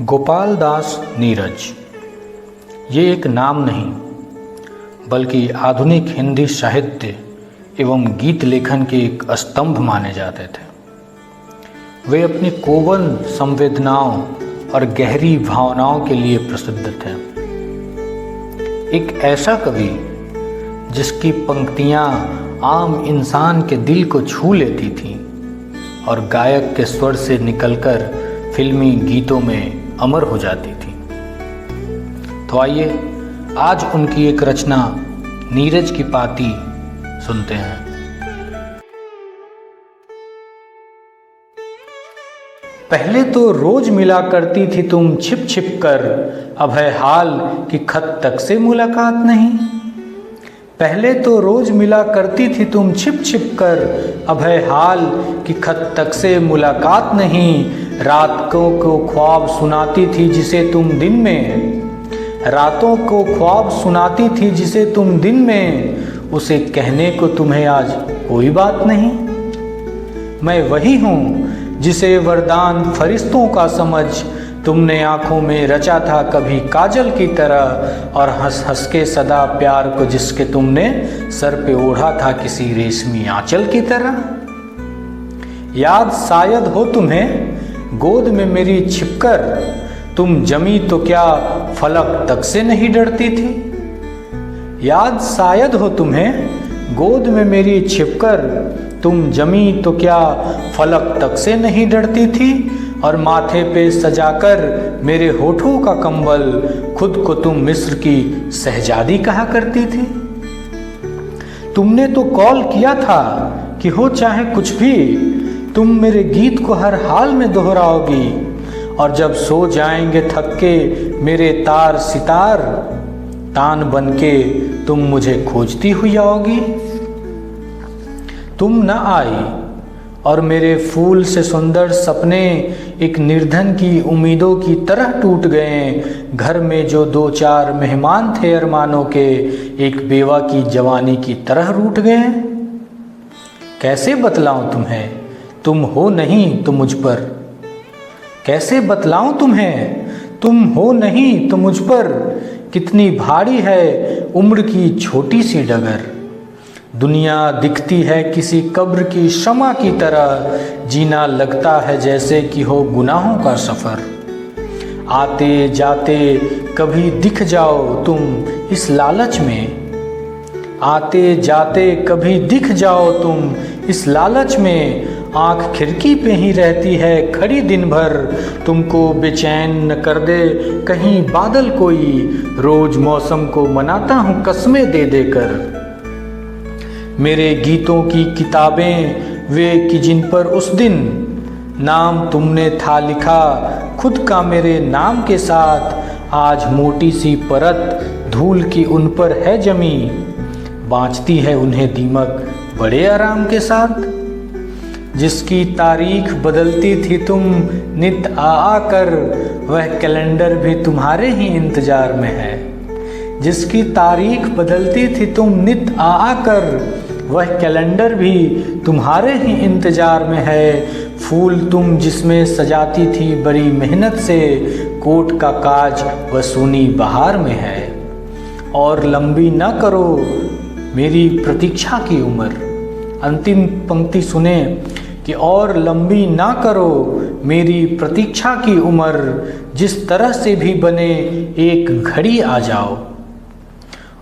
गोपाल दास नीरज ये एक नाम नहीं बल्कि आधुनिक हिंदी साहित्य एवं गीत लेखन के एक स्तंभ माने जाते थे। वे अपनी कोमल संवेदनाओं और गहरी भावनाओं के लिए प्रसिद्ध थे। एक ऐसा कवि जिसकी पंक्तियां आम इंसान के दिल को छू लेती थीं और गायक के स्वर से निकलकर फिल्मी गीतों में अमर हो जाती थी। तो आइए आज उनकी एक रचना नीरज की पाती सुनते हैं। पहले तो रोज मिला करती थी तुम छिप छिप कर, अब है हाल कि खत तक से मुलाकात नहीं। पहले तो रोज मिला करती थी तुम छिप छिप कर, अब है हाल कि खत तक से मुलाकात नहीं। रातों को ख्वाब सुनाती थी जिसे तुम दिन में, रातों को ख्वाब सुनाती थी जिसे तुम दिन में, उसे कहने को तुम्हें आज कोई बात नहीं। मैं वही हूँ जिसे वरदान फरिश्तों का समझ तुमने आंखों में रचा था कभी काजल की तरह, और हंस हंस के सदा प्यार को जिसके तुमने सर पे ओढ़ा था किसी रेशमी आंचल की तरह। याद शायद हो तुम्हें गोद में मेरी छिपकर, तुम जमी तो क्या फलक तक से नहीं डरती थी। याद शायद हो तुम्हें गोद में मेरी छिपकर, तुम जमी तो क्या फलक तक से नहीं डरती थी। और माथे पे सजाकर मेरे होठों का कंबल, खुद को तुम मिस्र की शहजादी कहा करती थी। तुमने तो कॉल किया था कि हो चाहे कुछ भी, तुम मेरे गीत को हर हाल में दोहराओगी, और जब सो जाएंगे थक के मेरे तार सितार, तान बनके तुम मुझे खोजती हुई आओगी। तुम न आई और मेरे फूल से सुंदर सपने एक निर्धन की उम्मीदों की तरह टूट गए। घर में जो दो चार मेहमान थे अरमानों के, एक बेवा की जवानी की तरह रूठ गए। कैसे बतलाऊं तुम्हें, तुम हो नहीं तो मुझ पर, कैसे बतलाऊं तुम्हें, तुम हो नहीं तो मुझ पर, कितनी भारी है उम्र की छोटी सी डगर। दुनिया दिखती है किसी कब्र की शमा की तरह, जीना लगता है जैसे कि हो गुनाहों का सफ़र। आते जाते कभी दिख जाओ तुम इस लालच में, आते जाते कभी दिख जाओ तुम इस लालच में। आँख खिड़की पे ही रहती है खड़ी दिन भर, तुमको बेचैन न कर दे कहीं बादल कोई। रोज मौसम को मनाता हूँ कस्में दे देकर। मेरे गीतों की किताबें वे कि जिन पर उस दिन नाम तुमने था लिखा खुद का मेरे नाम के साथ, आज मोटी सी परत धूल की उन पर है जमी, बाँचती है उन्हें दीमक बड़े आराम के साथ। जिसकी तारीख बदलती थी तुम नित आ कर, वह कैलेंडर भी तुम्हारे ही इंतजार में है। जिसकी तारीख बदलती थी तुम नित आ कर, वह कैलेंडर भी तुम्हारे ही इंतजार में है। फूल तुम जिसमें सजाती थी बड़ी मेहनत से, कोट का काज वह सूनी बहार में है। और लंबी न करो मेरी प्रतीक्षा की उम्र, अंतिम पंक्ति सुने कि और लंबी ना करो मेरी प्रतीक्षा की उम्र, जिस तरह से भी बने एक घड़ी आ जाओ।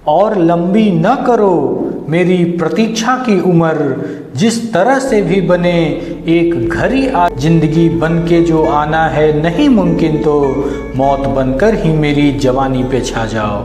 और लंबी न करो मेरी प्रतीक्षा की उम्र, जिस तरह से भी बने एक घड़ी आ। जिंदगी बन के जो आना है नहीं मुमकिन, तो मौत बनकर ही मेरी जवानी पे छा जाओ।